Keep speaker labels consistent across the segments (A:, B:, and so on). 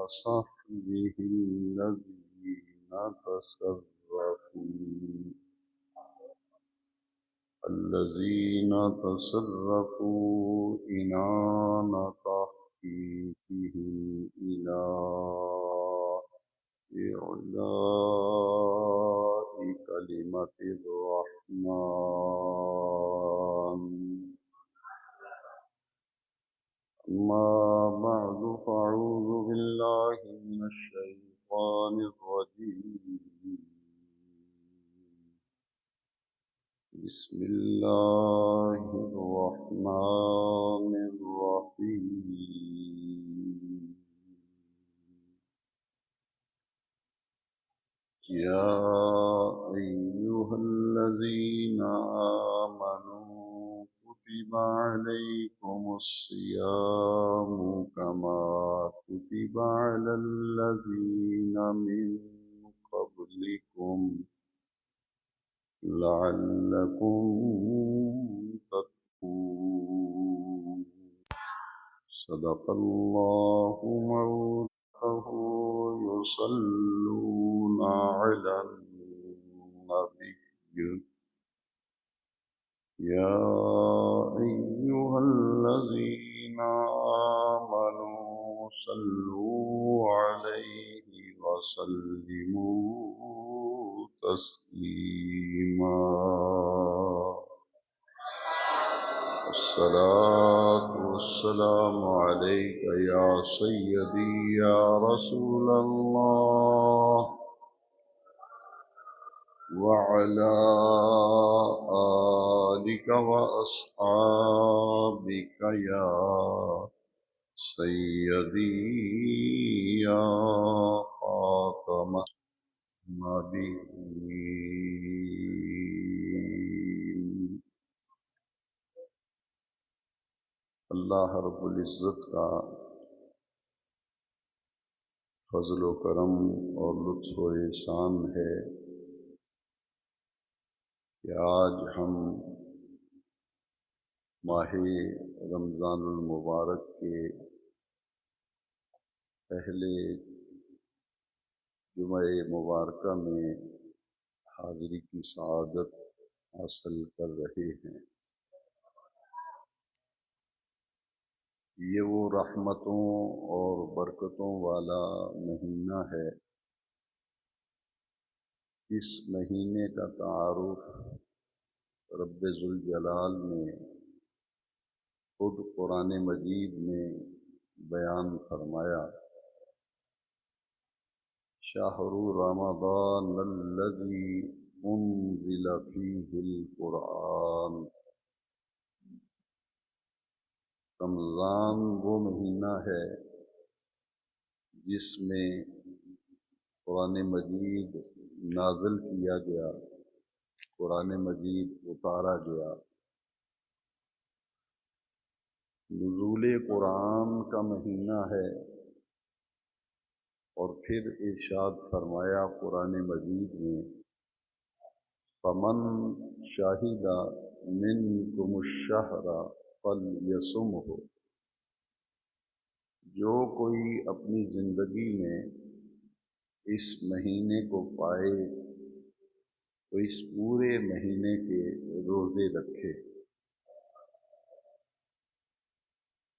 A: وصحبه الذين تصرفوا إنان تحقيقهم إلى إعلاء كلمة الرحمن. أما بعد فأعوذ بالله من الشيطان الرجيم. بسم الله الرحمن الرحيم. يا أيها الذين آمنوا كتب عليكم الصيام كما كتب على الذين من قبلكم لعلكم تتقون. صدق الله مولانا يصلون على النبي يا أيها الذين آمنوا صلوا عليه وسلموا تسليما. الصلاة والسلام عليك يا سيدي يا رسول الله وعلى آلك وأصحابك يا سيدي يا خاتم النبيين. اللہ رب العزت کا فضل و کرم اور لطف و احسان ہے کہ آج ہم ماہ رمضان المبارک کے پہلے جمعہ مبارکہ میں حاضری کی سعادت حاصل کر رہے ہیں۔ یہ وہ رحمتوں اور برکتوں والا مہینہ ہے۔ اس مہینے کا تعارف رب ذوالجلال نے خود قرآن مجید میں بیان فرمایا۔ شہر رمضان الذی انزل فیہ القرآن۔ رمضان وہ مہینہ ہے جس میں قرآن مجید نازل کیا گیا، قرآن مجید اتارا گیا۔ نزول قرآن کا مہینہ ہے، اور پھر ارشاد فرمایا قرآن مجید میں فمن شاہد منکم الشہر فلیصمہ۔ جو کوئی اپنی زندگی میں اس مہینے کو پائے تو اس پورے مہینے کے روزے رکھے۔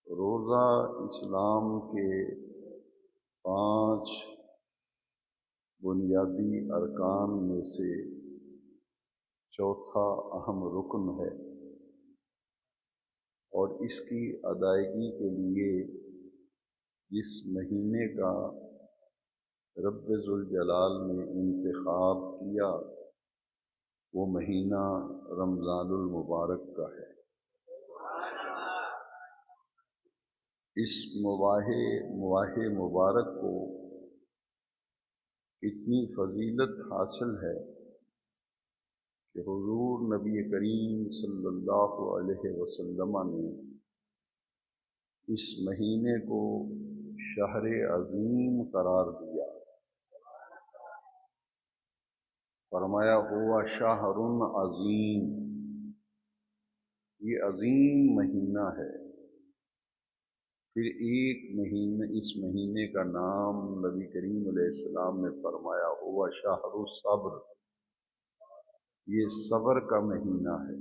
A: روزہ اسلام کے 5 بنیادی ارکان میں سے چوتھا اہم رکن ہے، اور اس کی ادائیگی کے لیے جس مہینے کا رب ذوالجلال نے انتخاب کیا وہ مہینہ رمضان المبارک کا ہے۔ اس مواہ مبارک کو اتنی فضیلت حاصل ہے کہ حضور نبی کریم صلی اللہ علیہ وسلم نے اس مہینے کو شہر عظیم قرار دیا۔ فرمایا ہوا شہر عظیم، یہ عظیم مہینہ ہے۔ پھر ایک مہینے، اس مہینے کا نام نبی کریم علیہ السلام نے فرمایا ہوا شہر الصبر، یہ صبر کا مہینہ ہے۔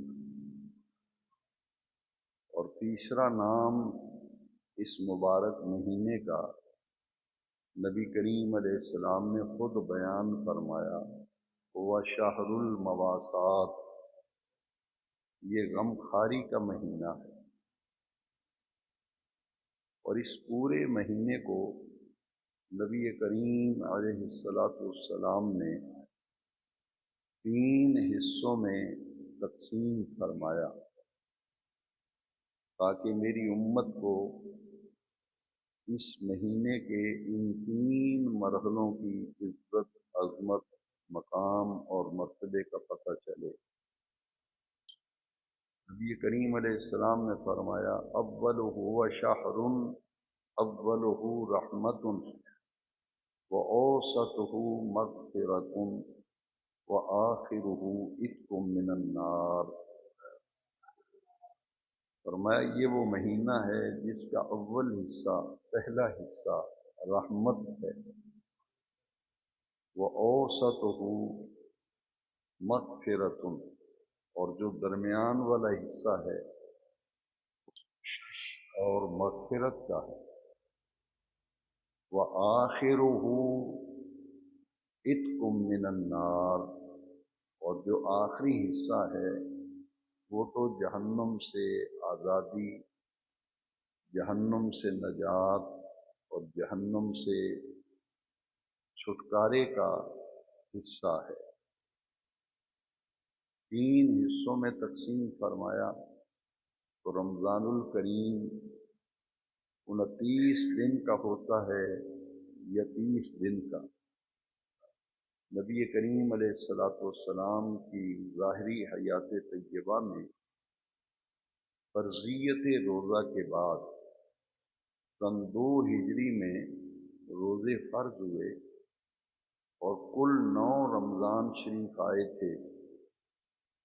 A: اور تیسرا نام اس مبارک مہینے کا نبی کریم علیہ السلام نے خود بیان فرمایا ہوا شہر المواسات، یہ غم خاری کا مہینہ ہے۔ اور اس پورے مہینے کو نبی کریم علیہ السلام نے 3 حصوں میں تقسیم فرمایا تاکہ میری امت کو اس مہینے کے ان 3 مرحلوں کی عزت، عظمت، مقام اور مرتبے کا پتہ چلے۔ نبی کریم علیہ السلام نے فرمایا اولہ شہر اولہ رحمت واوسطہ مغفرۃ وآخرہ عتق من النار۔ فرمایا یہ وہ مہینہ ہے جس کا اول حصہ، پہلا حصہ رحمت ہے، واوسطہ مغفرۃ، اور جو درمیان والا حصہ ہے اور مغفرت کا ہے، وآخرہ عتق من النار، اور جو آخری حصہ ہے وہ تو جہنم سے آزادی، جہنم سے نجات اور جہنم سے چھٹکارے کا حصہ ہے۔ 3 حصوں میں تقسیم فرمایا تو رمضان الکریم 29 دن کا ہوتا ہے یا 30 دن کا۔ نبی کریم علیہ السلام کی ظاہری حیات طیبہ میں فرضیت روزہ کے بعد سن 2 ہجری میں روزے فرض ہوئے اور کل 9 رمضان شریف آئے تھے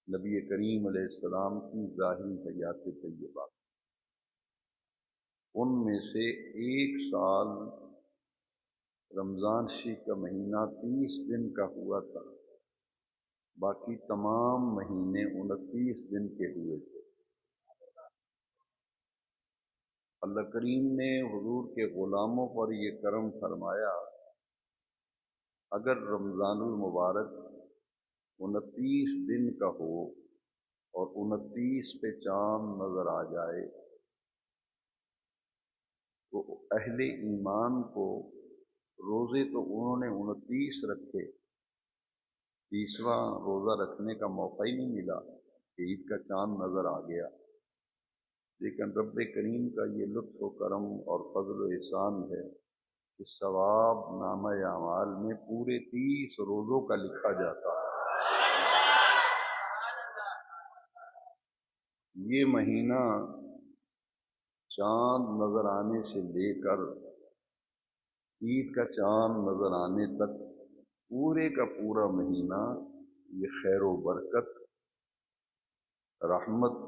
A: نبی کریم علیہ السلام کی ظاہری حیات طیبہ۔ ان میں سے 1 سال رمضان شریف کا مہینہ 30 دن کا ہوا تھا، باقی تمام مہینے 29 دن کے ہوئے تھے۔ اللہ کریم نے حضور کے غلاموں پر یہ کرم فرمایا، اگر رمضان المبارک 29 دن کا ہو اور 29 پہ چاند نظر آ جائے تو اہل ایمان کو روزے تو انہوں نے 29 رکھے، 30واں روزہ رکھنے کا موقع ہی نہیں ملا کہ عید کا چاند نظر آ گیا، لیکن رب کریم کا یہ لطف و کرم اور فضل و احسان ہے کہ ثواب نامہ اعمال میں پورے 30 روزوں کا لکھا جاتا ہے۔ یہ مہینہ چاند نظر آنے سے لے کر عید کا چاند نظر آنے تک پورے کا پورا مہینہ یہ خیر و برکت، رحمت،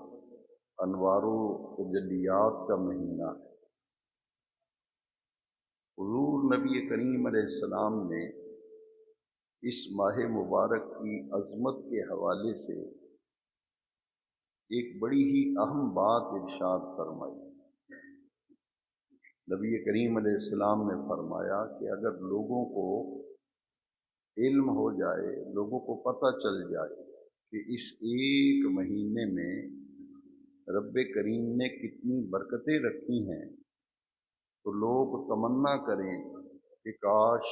A: انوار و تجلیات کا مہینہ ہے۔ حضور نبی کریم علیہ السلام نے اس ماہ مبارک کی عظمت کے حوالے سے ایک بڑی ہی اہم بات ارشاد فرمائی۔ نبی کریم علیہ السلام نے فرمایا کہ اگر لوگوں کو علم ہو جائے، لوگوں کو پتہ چل جائے کہ اس ایک مہینے میں رب کریم نے کتنی برکتیں رکھی ہیں، تو لوگ تمنا کریں کہ کاش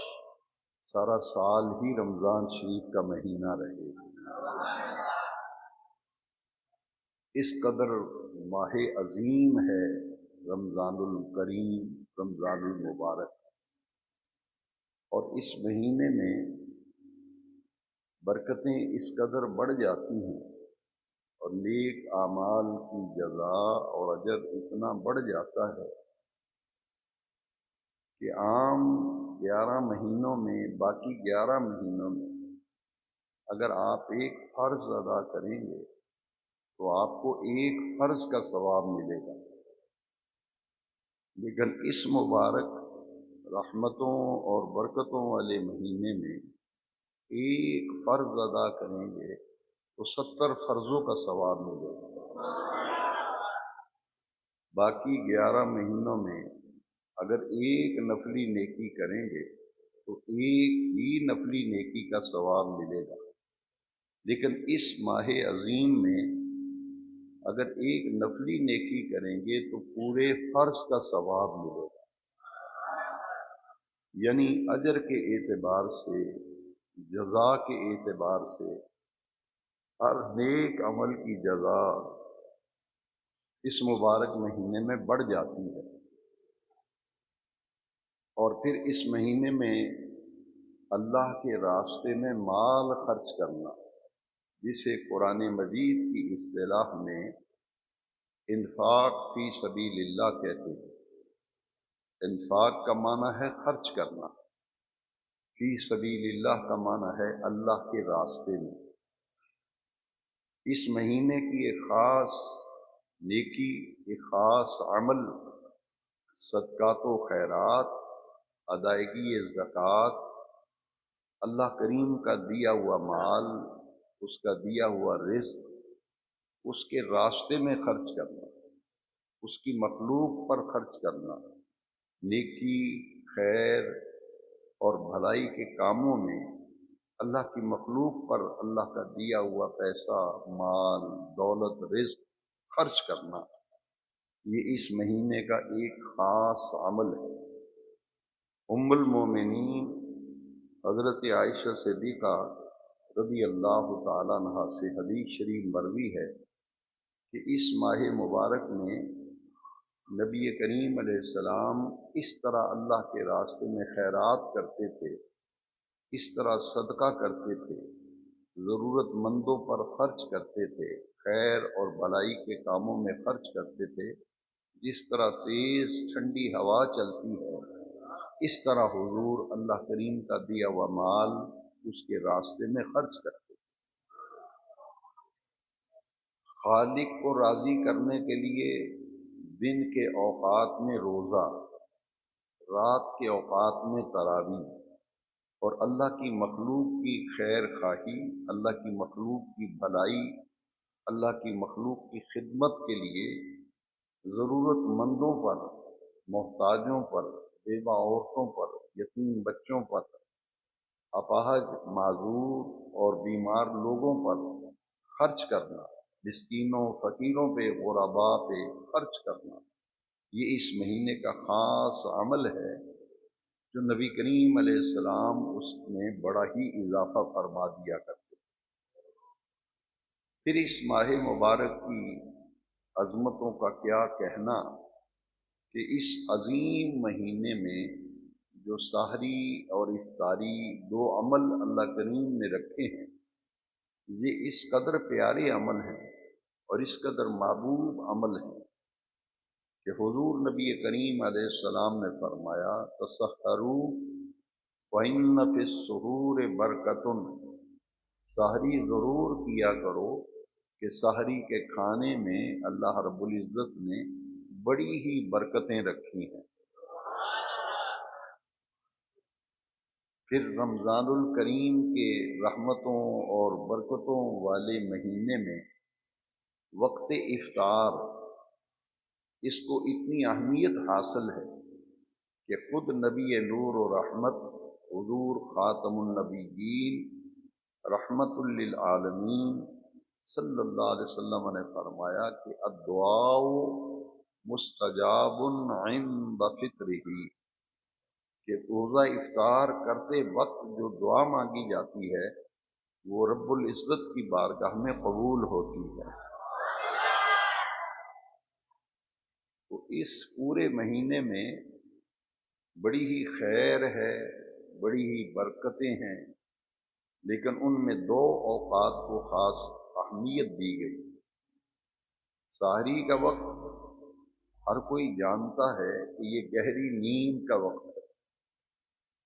A: سارا سال ہی رمضان شریف کا مہینہ رہے۔ اس قدر ماہ عظیم ہے رمضان الکریم، رمضان المبارک، اور اس مہینے میں برکتیں اس قدر بڑھ جاتی ہیں اور نیک اعمال کی جزا اور اجر اتنا بڑھ جاتا ہے کہ عام 11 مہینوں میں، باقی 11 مہینوں میں اگر آپ ایک فرض ادا کریں گے تو آپ کو ایک فرض کا ثواب ملے گا، لیکن اس مبارک رحمتوں اور برکتوں والے مہینے میں ایک فرض ادا کریں گے تو 70 فرضوں کا ثواب ملے گا۔ باقی 11 مہینوں میں اگر ایک نفلی نیکی کریں گے تو ایک ہی نفلی نیکی کا ثواب ملے گا، لیکن اس ماہ عظیم میں اگر ایک نفلی نیکی کریں گے تو پورے فرض کا ثواب ملے گا۔ یعنی اجر کے اعتبار سے، جزا کے اعتبار سے ہر نیک عمل کی جزا اس مبارک مہینے میں بڑھ جاتی ہے۔ اور پھر اس مہینے میں اللہ کے راستے میں مال خرچ کرنا، جسے قرآن مجید کی اصطلاح میں انفاق فی سبیل اللہ کہتے ہیں۔ انفاق کا معنی ہے خرچ کرنا، فی سبیل اللہ کا معنی ہے اللہ کے راستے میں۔ اس مہینے کی ایک خاص نیکی، ایک خاص عمل صدقات و خیرات، ادائیگی زکوٰۃ، اللہ کریم کا دیا ہوا مال، اس کا دیا ہوا رزق اس کے راستے میں خرچ کرنا، اس کی مخلوق پر خرچ کرنا، نیکی، خیر اور بھلائی کے کاموں میں اللہ کی مخلوق پر اللہ کا دیا ہوا پیسہ، مال، دولت، رزق خرچ کرنا، یہ اس مہینے کا ایک خاص عمل ہے۔ ام المومنین حضرت عائشہ صدیقہ رضی اللہ تعالیٰ عنہا سے حدیث شریف مروی ہے کہ اس ماہ مبارک میں نبی کریم علیہ السلام اس طرح اللہ کے راستے میں خیرات کرتے تھے، اس طرح صدقہ کرتے تھے، ضرورت مندوں پر خرچ کرتے تھے، خیر اور بھلائی کے کاموں میں خرچ کرتے تھے۔ جس طرح تیز ٹھنڈی ہوا چلتی ہے، اس طرح حضور اللہ کریم کا دیا ہوا مال اس کے راستے میں خرچ کرتے۔ خالق کو راضی کرنے کے لیے دن کے اوقات میں روزہ، رات کے اوقات میں تراویح، اور اللہ کی مخلوق کی خیر خواہی، اللہ کی مخلوق کی بھلائی، اللہ کی مخلوق کی خدمت کے لیے ضرورت مندوں پر، محتاجوں پر، بیوہ عورتوں پر، یتیم بچوں پر، اپاہج، معذور اور بیمار لوگوں پر خرچ کرنا، مسکینوں، فقیروں پہ، غرباء پہ خرچ کرنا، یہ اس مہینے کا خاص عمل ہے جو نبی کریم علیہ السلام اس میں بڑا ہی اضافہ فرما دیا کرتے۔ پھر اس ماہ مبارک کی عظمتوں کا کیا کہنا کہ اس عظیم مہینے میں جو سحری اور افطاری دو عمل اللہ کریم نے رکھے ہیں، یہ اس قدر پیارے عمل ہیں اور اس قدر محبوب عمل ہیں کہ حضور نبی کریم علیہ السلام نے فرمایا تسحروا وَإِنَّ فِي السُّحُورِ بَرْکَةٌ، سحری ضرور کیا کرو کہ سحری کے کھانے میں اللہ رب العزت نے بڑی ہی برکتیں رکھی ہیں۔ پھر رمضان الکریم کے رحمتوں اور برکتوں والے مہینے میں وقت افطار، اس کو اتنی اہمیت حاصل ہے کہ خود نبی نور و رحمت حضور خاتم النبیین رحمت للعالمین صلی اللہ علیہ وسلم نے فرمایا کہ الدعاء مستجاب عند فطرہ، کہ روزہ افطار کرتے وقت جو دعا مانگی جاتی ہے وہ رب العزت کی بارگاہ میں قبول ہوتی ہے۔ تو اس پورے مہینے میں بڑی ہی خیر ہے، بڑی ہی برکتیں ہیں، لیکن ان میں دو اوقات کو خاص اہمیت دی گئی۔ سحری کا وقت ہر کوئی جانتا ہے کہ یہ گہری نیند کا وقت ہے،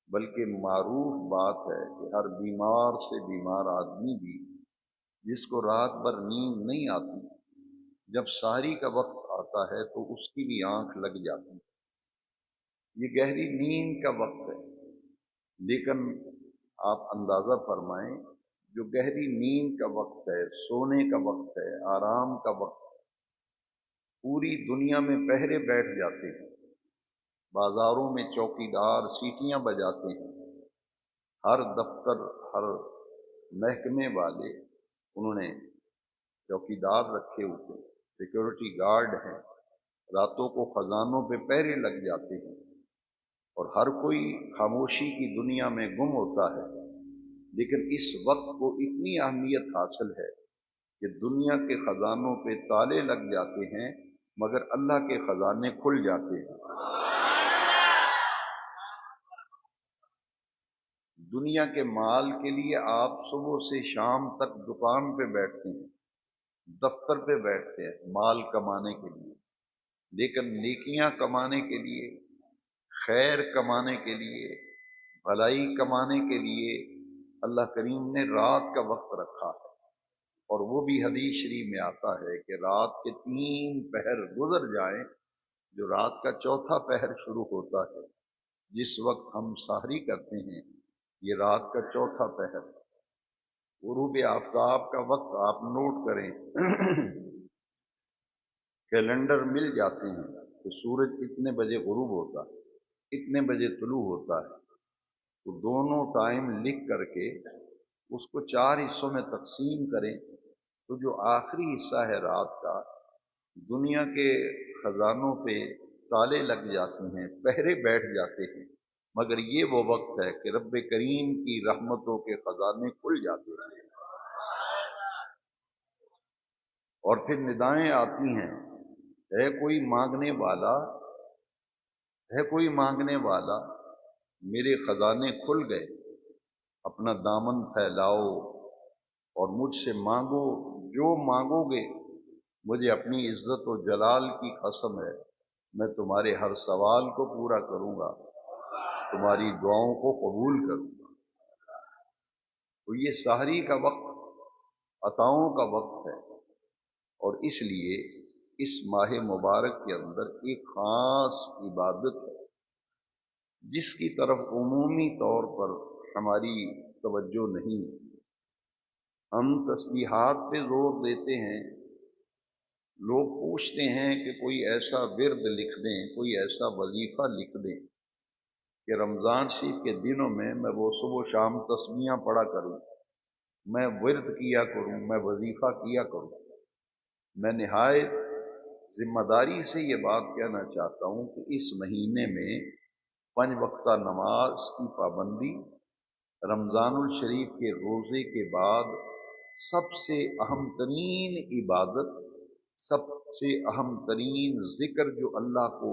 A: بلکہ معروف بات ہے کہ ہر بیمار سے بیمار آدمی بھی جس کو رات بھر نیند نہیں آتی، جب سحری کا وقت آتا ہے تو اس کی بھی آنکھ لگ جاتی ہے۔ یہ گہری نیند کا وقت ہے، لیکن آپ اندازہ فرمائیں جو گہری نیند کا وقت ہے، سونے کا وقت ہے، آرام کا وقت ہے، پوری دنیا میں پہرے بیٹھ جاتے ہیں، بازاروں میں چوکیدار سیٹیاں بجاتے ہیں، ہر دفتر، ہر محکمے والے انہوں نے چوکیدار رکھے ہوتے ہیں، سیکورٹی گارڈ ہیں، راتوں کو خزانوں پہ پہرے لگ جاتے ہیں، اور ہر کوئی خاموشی کی دنیا میں گم ہوتا ہے۔ لیکن اس وقت کو اتنی اہمیت حاصل ہے کہ دنیا کے خزانوں پہ تالے لگ جاتے ہیں مگر اللہ کے خزانے کھل جاتے ہیں۔ دنیا کے مال کے لیے آپ صبح سے شام تک دکان پہ بیٹھتے ہیں، دفتر پہ بیٹھتے ہیں مال کمانے کے لیے، لیکن نیکیاں کمانے کے لیے، خیر کمانے کے لیے، بھلائی کمانے کے لیے اللہ کریم نے رات کا وقت رکھا ہے، اور وہ بھی حدیث شریف میں آتا ہے کہ رات کے 3 پہر گزر جائیں، جو رات کا چوتھا پہر شروع ہوتا ہے، جس وقت ہم سحری کرتے ہیں، یہ رات کا چوتھا پہر، غروب آفتاب کا وقت آپ نوٹ کریں کیلنڈر مل جاتے ہیں کہ سورج اتنے بجے غروب ہوتا ہے، اتنے بجے طلوع ہوتا ہے، تو دونوں ٹائم لکھ کر کے اس کو 4 حصوں میں تقسیم کریں، تو جو آخری حصہ ہے رات کا، دنیا کے خزانوں پہ تالے لگ جاتے ہیں، پہرے بیٹھ جاتے ہیں، مگر یہ وہ وقت ہے کہ رب کریم کی رحمتوں کے خزانے کھل جاتے ہیں، اور پھر ندائیں آتی ہیں، ہے کوئی مانگنے والا، ہے کوئی مانگنے والا، میرے خزانے کھل گئے، اپنا دامن پھیلاؤ اور مجھ سے مانگو، جو مانگو گے، مجھے اپنی عزت و جلال کی قسم ہے میں تمہارے ہر سوال کو پورا کروں گا، تمہاری دعاؤں کو قبول کروں گا۔ تو یہ سحری کا وقت عطاؤں کا وقت ہے، اور اس لیے اس ماہ مبارک کے اندر ایک خاص عبادت ہے جس کی طرف عمومی طور پر ہماری توجہ نہیں۔ ہم تسبیحات پہ زور دیتے ہیں، لوگ پوچھتے ہیں کہ کوئی ایسا ورد لکھ دیں، کوئی ایسا وظیفہ لکھ دیں کہ رمضان شریف کے دنوں میں وہ صبح و شام تسبیحاں پڑھا کروں، میں ورد کیا کروں، میں وظیفہ کیا کروں۔ میں نہایت ذمہ داری سے یہ بات کہنا چاہتا ہوں کہ اس مہینے میں 5 وقتہ نماز کی پابندی، رمضان الشریف کے روزے کے بعد سب سے اہم ترین عبادت، سب سے اہم ترین ذکر جو اللہ کو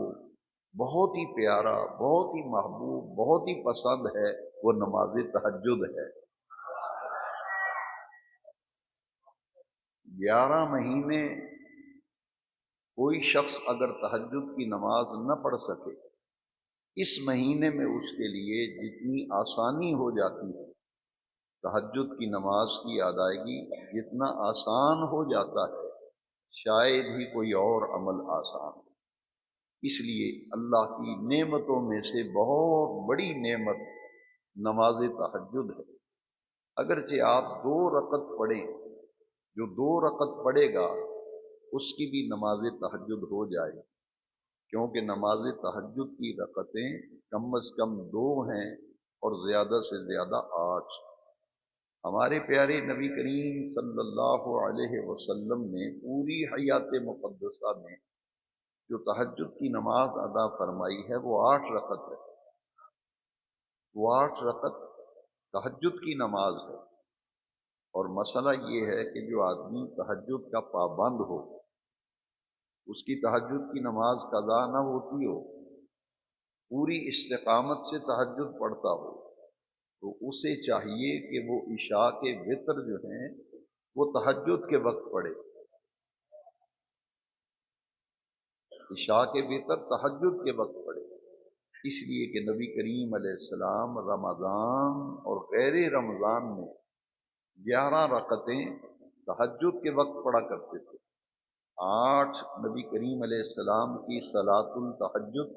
A: بہت ہی پیارا، بہت ہی محبوب، بہت ہی پسند ہے، وہ نماز تہجد ہے۔ 11 مہینے کوئی شخص اگر تہجد کی نماز نہ پڑھ سکے، اس مہینے میں اس کے لیے جتنی آسانی ہو جاتی ہے، تہجد کی نماز کی ادائیگی جتنا آسان ہو جاتا ہے، شاید ہی کوئی اور عمل آسان ہو۔ اس لیے اللہ کی نعمتوں میں سے بہت بڑی نعمت نماز تہجد ہے۔ اگرچہ آپ 2 رکعت پڑھیں، جو 2 رکعت پڑھے گا اس کی بھی نماز تہجد ہو جائے، کیونکہ نماز تہجد کی رکعتیں کم از کم 2 ہیں اور زیادہ سے زیادہ 8۔ ہمارے پیارے نبی کریم صلی اللہ علیہ وسلم نے پوری حیات مقدسہ میں جو تہجد کی نماز ادا فرمائی ہے وہ 8 رکعت ہے، وہ 8 رکعت تہجد کی نماز ہے۔ اور مسئلہ یہ ہے کہ جو آدمی تہجد کا پابند ہو، اس کی تہجد کی نماز قضا نہ ہوتی ہو، پوری استقامت سے تہجد پڑھتا ہو، تو اسے چاہیے کہ وہ عشاء کے وتر جو ہیں وہ تہجد کے وقت پڑھے، عشاء کے وتر تہجد کے وقت پڑھے، اس لیے کہ نبی کریم علیہ السلام رمضان اور غیر رمضان میں 11 رکعتیں تہجد کے وقت پڑھا کرتے تھے۔ 8 نبی کریم علیہ السلام کی صلاۃ التہجد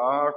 A: 8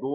A: 2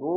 A: 2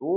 A: 2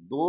A: 2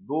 A: 2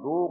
A: 2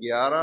A: 11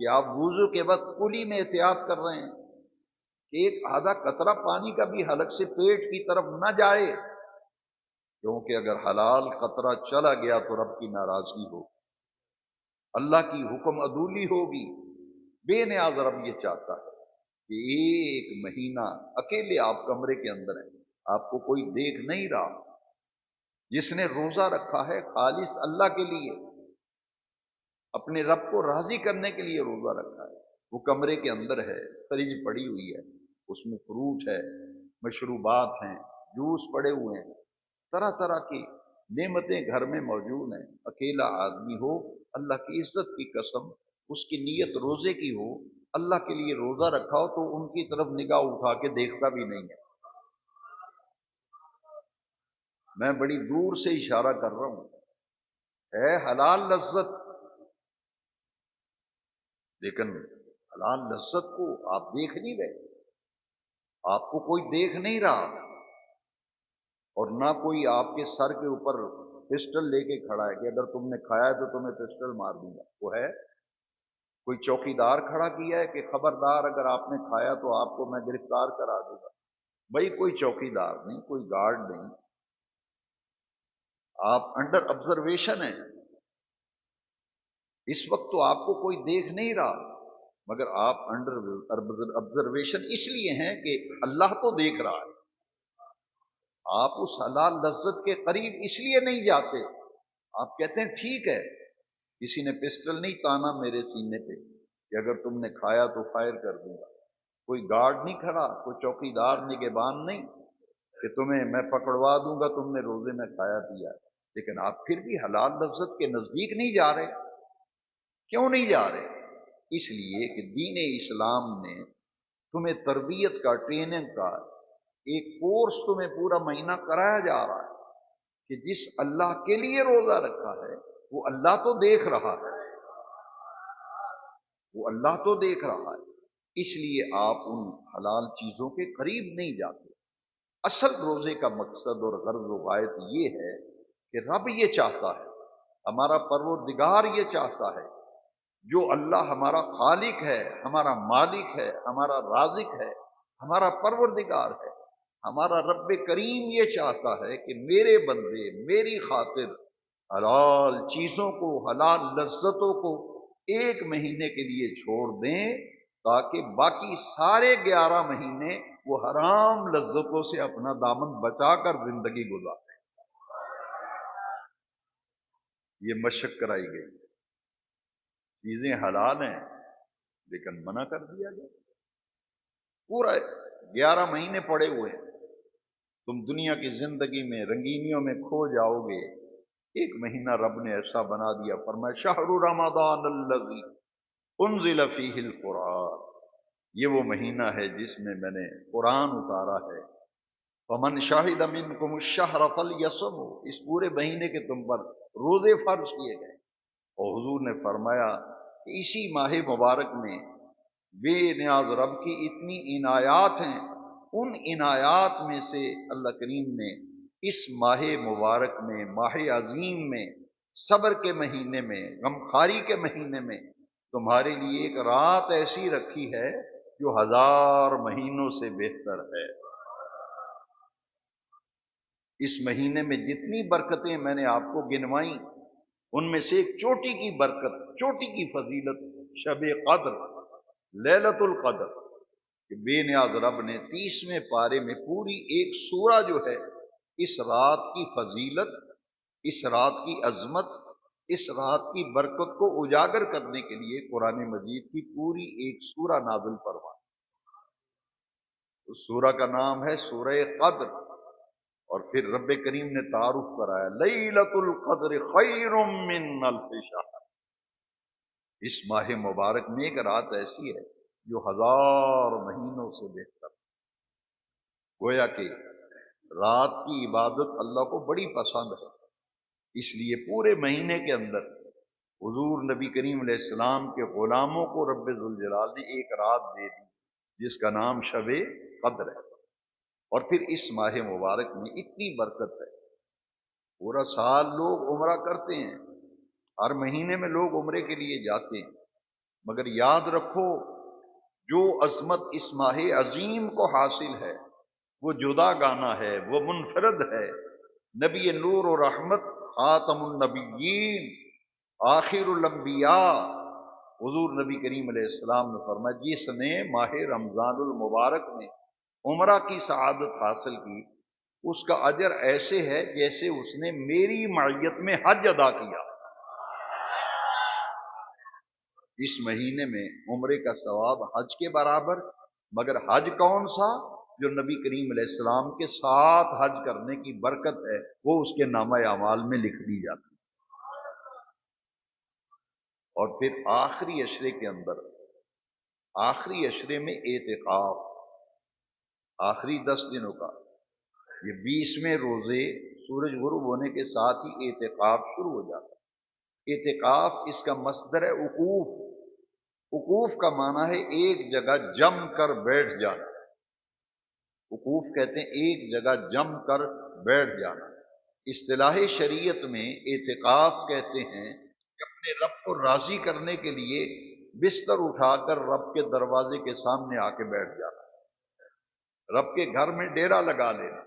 A: کہ آپ وضو کے وقت کلی میں احتیاط کر رہے ہیں کہ ایک آدھا قطرہ پانی کا بھی حلق سے پیٹ کی طرف نہ جائے، کیونکہ اگر حلال قطرہ چلا گیا تو رب کی ناراضگی ہوگی، اللہ کی حکم عدولی ہوگی۔ بے نیاز رب یہ چاہتا ہے کہ ایک مہینہ اکیلے آپ کمرے کے اندر ہیں، آپ کو کوئی دیکھ نہیں رہا، جس نے روزہ رکھا ہے خالص اللہ کے لیے، اپنے رب کو راضی کرنے کے لیے روزہ رکھا ہے، وہ کمرے کے اندر ہے، فریج پڑی ہوئی ہے، اس میں فروٹ ہے، مشروبات ہیں، جوس پڑے ہوئے ہیں، طرح طرح کی نعمتیں گھر میں موجود ہیں، اکیلا آدمی ہو، اللہ کی عزت کی قسم اس کی نیت روزے کی ہو، اللہ کے لیے روزہ رکھا ہو تو ان کی طرف نگاہ اٹھا کے دیکھتا بھی نہیں ہے۔ میں بڑی دور سے اشارہ کر رہا ہوں، ہے حلال لذت، لیکن حلال لذت کو آپ دیکھ نہیں رہے، آپ کو کوئی دیکھ نہیں رہا، اور نہ کوئی آپ کے سر کے اوپر پسٹل لے کے کھڑا ہے کہ اگر تم نے کھایا ہے تو تمہیں پسٹل مار دوں گا۔ وہ ہے کوئی چوکی دار کھڑا کیا ہے کہ خبردار اگر آپ نے کھایا تو آپ کو میں گرفتار کرا دوں گا؟ بھائی کوئی چوکی دار نہیں، کوئی گارڈ نہیں، آپ انڈر آبزرویشن ہیں، اس وقت تو آپ کو کوئی دیکھ نہیں رہا، مگر آپ انڈر آبزرویشن اس لیے ہیں کہ اللہ تو دیکھ رہا ہے۔ آپ اس حلال لذت کے قریب اس لیے نہیں جاتے، آپ کہتے ہیں ٹھیک ہے، کسی نے پسٹل نہیں تانا میرے سینے پہ کہ اگر تم نے کھایا تو فائر کر دوں گا، کوئی گارڈ نہیں کھڑا، کوئی چوکی دار نگہبان نہیں کہ تمہیں میں پکڑوا دوں گا تم نے روزے میں کھایا پیا، لیکن آپ پھر بھی حلال لذت کے نزدیک نہیں جا رہے۔ کیوں نہیں جا رہے؟ اس لیے کہ دین اسلام نے تمہیں تربیت کا، ٹریننگ کا ایک کورس تمہیں پورا مہینہ کرایا جا رہا ہے کہ جس اللہ کے لیے روزہ رکھا ہے وہ اللہ تو دیکھ رہا ہے، وہ اللہ تو دیکھ رہا ہے، اس لیے آپ ان حلال چیزوں کے قریب نہیں جاتے۔ اصل روزے کا مقصد اور غرض و غایت یہ ہے کہ رب یہ چاہتا ہے، ہمارا پروردگار یہ چاہتا ہے، جو اللہ ہمارا خالق ہے، ہمارا مالک ہے، ہمارا رازق ہے، ہمارا پروردگار ہے، ہمارا رب کریم یہ چاہتا ہے کہ میرے بندے میری خاطر حلال چیزوں کو، حلال لذتوں کو ایک مہینے کے لیے چھوڑ دیں، تاکہ باقی سارے 11 مہینے وہ حرام لذتوں سے اپنا دامن بچا کر زندگی گزاریں۔ یہ مشق کرائی گئی، چیزیں حلال ہیں لیکن منع کر دیا گیا، پورا 11 مہینے پڑے ہوئے ہیں، تم دنیا کی زندگی میں رنگینیوں میں کھو جاؤ گے، ایک مہینہ رب نے ایسا بنا دیا، فرمایا شہر رمضان الذی انزل فیہ القرآن، یہ وہ مہینہ ہے جس میں میں نے قرآن اتارا ہے، فمن شاہد منکم الشہر فلیصمہ، اس پورے مہینے کے تم پر روزے فرض کیے گئے، اور حضور نے فرمایا کہ اسی ماہ مبارک میں بے نیاز رب کی اتنی عنایات ہیں، ان عنایات میں سے اللہ کریم نے اس ماہ مبارک میں، ماہ عظیم میں، صبر کے مہینے میں، غمخواری کے مہینے میں تمہارے لیے ایک رات ایسی رکھی ہے جو 1000 مہینوں سے بہتر ہے۔ اس مہینے میں جتنی برکتیں میں نے آپ کو گنوائیں، ان میں سے ایک چوٹی کی برکت، چوٹی کی فضیلت شب قدر، لیلۃ القدر، کہ بے نیاز رب نے 30ویں پارے میں پوری ایک سورہ جو ہے اس رات کی فضیلت، اس رات کی عظمت، اس رات کی برکت کو اجاگر کرنے کے لیے قرآن مجید کی پوری ایک سورہ نازل فرمائی۔ اس سورہ کا نام ہے سورہ قدر، اور پھر رب کریم نے تعارف کرایا لیلۃ القدر خیر من الف شہر، اس ماہ مبارک میں ایک رات ایسی ہے جو 1000 مہینوں سے بہتر۔ گویا کہ رات کی عبادت اللہ کو بڑی پسند ہے، اس لیے پورے مہینے کے اندر حضور نبی کریم علیہ السلام کے غلاموں کو رب ذوالجلال نے ایک رات دے دی جس کا نام شب قدر ہے۔ اور پھر اس ماہ مبارک میں اتنی برکت ہے، پورا سال لوگ عمرہ کرتے ہیں، ہر مہینے میں لوگ عمرے کے لیے جاتے ہیں، مگر یاد رکھو جو عظمت اس ماہ عظیم کو حاصل ہے وہ جدا گانا ہے، وہ منفرد ہے۔ نبی نور و رحمت، خاتم النبیین، آخر الانبیاء، حضور نبی کریم علیہ السلام نے فرمایا جس نے ماہ رمضان المبارک میں عمرہ کی سعادت حاصل کی، اس کا اجر ایسے ہے جیسے اس نے میری معیت میں حج ادا کیا۔ اس مہینے میں عمرے کا ثواب حج کے برابر، مگر حج کون سا؟ جو نبی کریم علیہ السلام کے ساتھ حج کرنے کی برکت ہے، وہ اس کے نامہ اعمال میں لکھ دی جاتی ہے۔ اور پھر آخری عشرے کے اندر، آخری عشرے میں اعتکاف، آخری 10 دنوں کا، یہ 20ویں روزے سورج غروب ہونے کے ساتھ ہی اعتکاف شروع ہو جاتا ہے۔ اعتکاف اس کا مصدر ہے وقوف۔ وقوف کا معنی ہے ایک جگہ جم کر بیٹھ جانا۔ وقوف کہتے ہیں ایک جگہ جم کر بیٹھ جانا۔ اصطلاح شریعت میں اعتکاف کہتے ہیں کہ اپنے رب کو راضی کرنے کے لیے بستر اٹھا کر رب کے دروازے کے سامنے آ کے بیٹھ جانا، رب کے گھر میں ڈیرا لگا لینا۔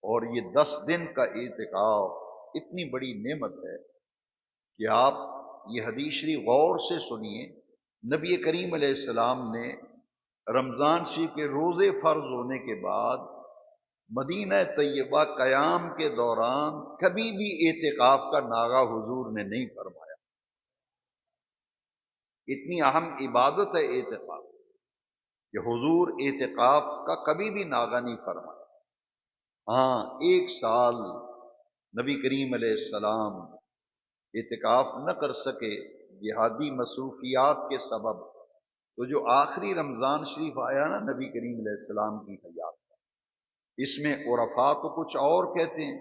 A: اور یہ 10 دن کا اعتکاف اتنی بڑی نعمت ہے کہ آپ یہ حدیث شریف غور سے سنیے۔ نبی کریم علیہ السلام نے رمضان شریف کے روزے فرض ہونے کے بعد مدینہ طیبہ قیام کے دوران کبھی بھی اعتکاف کا ناغہ حضور نے نہیں فرمایا۔ اتنی اہم عبادت ہے اعتکاف کہ حضور اعتکاف کا کبھی بھی ناغہ نہیں فرمایا۔ ہاں، 1 سال نبی کریم علیہ السلام اعتکاف نہ کر سکے جہادی مصروفیات کے سبب، تو جو آخری رمضان شریف آیا نا نبی کریم علیہ السلام کی حیات کا، اس میں عرفاء تو کچھ اور کہتے ہیں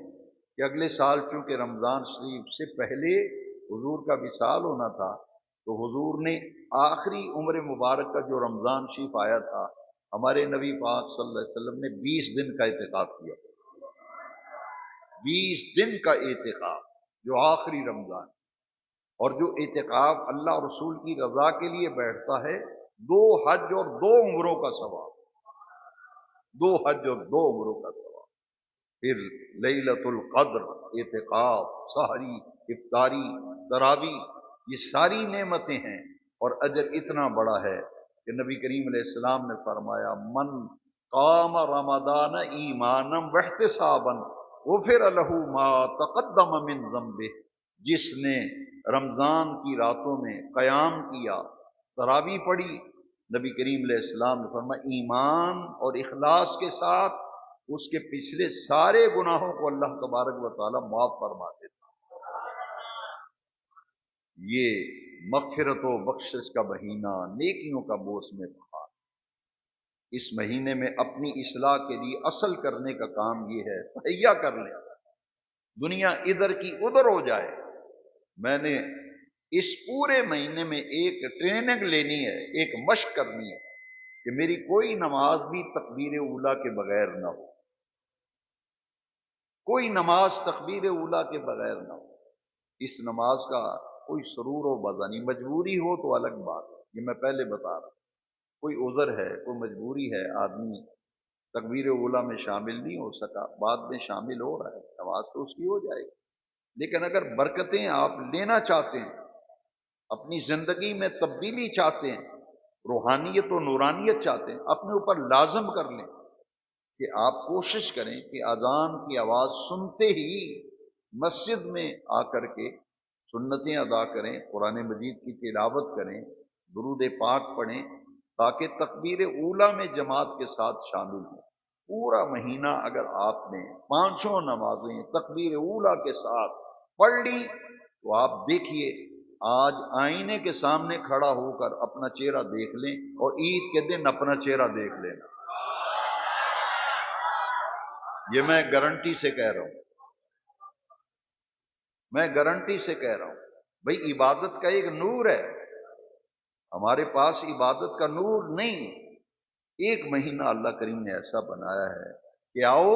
A: کہ اگلے سال چونکہ رمضان شریف سے پہلے حضور کا وصال ہونا تھا، تو حضور نے آخری عمر مبارک کا جو رمضان شریف آیا تھا، ہمارے نبی پاک صلی اللہ علیہ وسلم نے 20 دن کا اعتکاف کیا، 20 دن کا اعتکاف جو آخری رمضان۔ اور جو اعتکاف اللہ اور رسول کی رضا کے لیے بیٹھتا ہے، 2 حج اور 2 عمروں کا ثواب، 2 حج اور 2 عمروں کا ثواب۔ پھر لیلۃ القدر، اعتکاف، سحری، افطاری، تراویح، یہ ساری نعمتیں ہیں، اور اجر اتنا بڑا ہے کہ نبی کریم علیہ السلام نے فرمایا من قام رمضان ایمانا واحتسابا غفر له ما تقدم من ذنبه، جس نے رمضان کی راتوں میں قیام کیا، تراویح پڑھی، نبی کریم علیہ السلام نے فرمایا ایمان اور اخلاص کے ساتھ اس کے پچھلے سارے گناہوں کو اللہ تبارک و تعالی معاف فرما دیتا۔ یہ مغفرت و بخشش کا مہینہ، نیکیوں کا موسم بہار، اس مہینے میں اپنی اصلاح کے لیے اصل کرنے کا کام یہ ہے، تہیا کر لیں، دنیا ادھر کی ادھر ہو جائے۔ میں نے اس پورے مہینے میں ایک ٹریننگ لینی ہے، ایک مشق کرنی ہے کہ میری کوئی نماز بھی تکبیر اولیٰ کے بغیر نہ ہو، کوئی نماز تکبیر اولیٰ کے بغیر نہ ہو۔ اس نماز کا کوئی سرور و مزہ نہیں، مجبوری ہو تو الگ بات ہے، یہ میں پہلے بتا رہا ہوں۔ کوئی عذر ہے، کوئی مجبوری ہے، آدمی تکبیر اولیٰ میں شامل نہیں ہو سکا، بعد میں شامل ہو رہا ہے، نماز تو اس کی ہو جائے گی۔ لیکن اگر برکتیں آپ لینا چاہتے ہیں، اپنی زندگی میں تبدیلی چاہتے ہیں، روحانیت و نورانیت چاہتے ہیں، اپنے اوپر لازم کر لیں کہ آپ کوشش کریں کہ اذان کی آواز سنتے ہی مسجد میں آ کر کے سنتیں ادا کریں، قرآن مجید کی تلاوت کریں، درود پاک پڑھیں، تاکہ تکبیر اولیٰ میں جماعت کے ساتھ شامل ہوں۔ پورا مہینہ اگر آپ نے 5 نمازیں تکبیر اولیٰ کے ساتھ پڑھ لی، تو آپ دیکھیے آج آئینے کے سامنے کھڑا ہو کر اپنا چہرہ دیکھ لیں، اور عید کے دن اپنا چہرہ دیکھ لینا۔ یہ میں گارنٹی سے کہہ رہا ہوں، میں گارنٹی سے کہہ رہا ہوں۔ بھئی عبادت کا ایک نور ہے، ہمارے پاس عبادت کا نور نہیں۔ ایک مہینہ اللہ کریم نے ایسا بنایا ہے کہ آؤ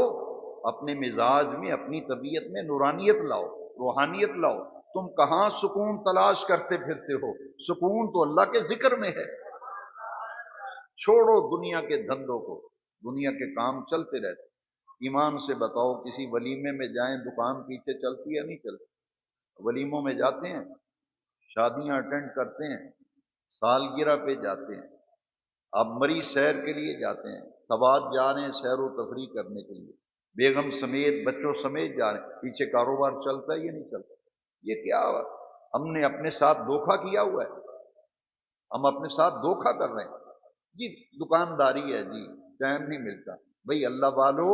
A: اپنے مزاج میں، اپنی طبیعت میں نورانیت لاؤ، روحانیت لاؤ، تم کہاں سکون تلاش کرتے پھرتے ہو؟ سکون تو اللہ کے ذکر میں ہے۔ چھوڑو دنیا کے دھندوں کو، دنیا کے کام چلتے رہتے۔ ایمان سے بتاؤ، کسی ولیمے میں جائیں، دکان پیچھے چلتی ہے نہیں چلتی؟ ولیموں میں جاتے ہیں، شادیاں اٹینڈ کرتے ہیں، سالگرہ پہ جاتے ہیں، آپ مری سیر کے لیے جاتے ہیں، سوات جا رہے ہیں سیر و تفریح کرنے کے لیے، بیگم سمیت بچوں سمیت جا رہے ہیں، پیچھے کاروبار چلتا ہے یا نہیں چلتا؟ یہ کیا ہم نے اپنے ساتھ دھوکہ کیا ہوا ہے؟ ہم اپنے ساتھ دھوکہ کر رہے ہیں جی۔ دکانداری ہے جی، ٹائم نہیں ملتا۔ بھئی اللہ والو،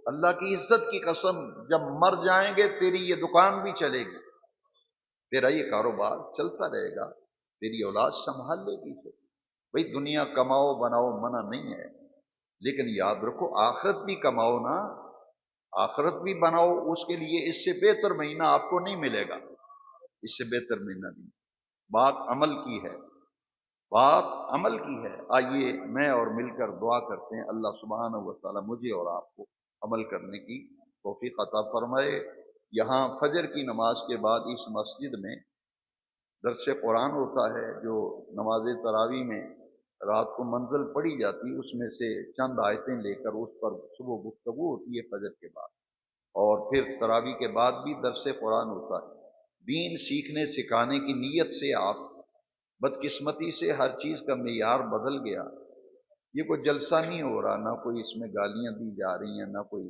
A: اللہ کی عزت کی قسم، جب مر جائیں گے تیری یہ دکان بھی چلے گی، تیرا یہ کاروبار چلتا رہے گا، تیری اولاد سنبھال لے گی اسے۔ بھئی دنیا کماؤ بناؤ منع نہیں ہے، لیکن یاد رکھو آخرت بھی کماؤ نا، آخرت بھی بناؤ۔ اس کے لیے اس سے بہتر مہینہ آپ کو نہیں ملے گا، اس سے بہتر مہینہ نہیں۔ بات عمل کی ہے، بات عمل کی ہے۔ آئیے میں اور مل کر دعا کرتے ہیں، اللہ سبحانہ و تعالی مجھے اور آپ کو عمل کرنے کی توفیق عطا فرمائے۔ یہاں فجر کی نماز کے بعد اس مسجد میں درس قرآن ہوتا ہے، جو نماز تراویح میں رات کو منزل پڑھی جاتی، اس میں سے چند آیتیں لے کر اس پر صبح گفتگو ہوتی ہے فجر کے بعد، اور پھر تراویح کے بعد بھی درس قرآن ہوتا ہے۔ دین سیکھنے سکھانے کی نیت سے آپ، بدقسمتی سے ہر چیز کا معیار بدل گیا۔ یہ کوئی جلسہ نہیں ہو رہا، نہ کوئی اس میں گالیاں دی جا رہی ہیں، نہ کوئی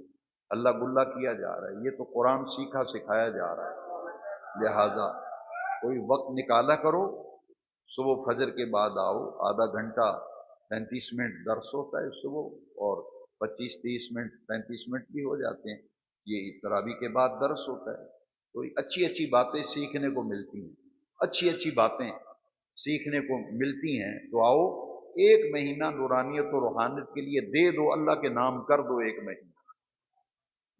A: اللہ گلہ کیا جا رہا ہے، یہ تو قرآن سیکھا سکھایا جا رہا ہے۔ لہذا کوئی وقت نکالا کرو، صبح فجر کے بعد آؤ، آدھا گھنٹہ 35 منٹ درس ہوتا ہے صبح، اور 25-30 منٹ 35 منٹ بھی ہو جاتے ہیں، یہ تراویح کے بعد درس ہوتا ہے۔ تو اچھی اچھی باتیں سیکھنے کو ملتی ہیں، اچھی اچھی باتیں سیکھنے کو ملتی ہیں، تو آؤ ایک مہینہ نورانیت و روحانیت کے لیے دے دو، اللہ کے نام کر دو ایک مہینہ،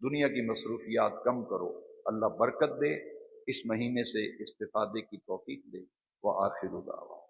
A: دنیا کی مصروفیات کم کرو، اللہ برکت دے، اس مہینے سے استفادے کی توفیق دے۔ وآخر دعوانا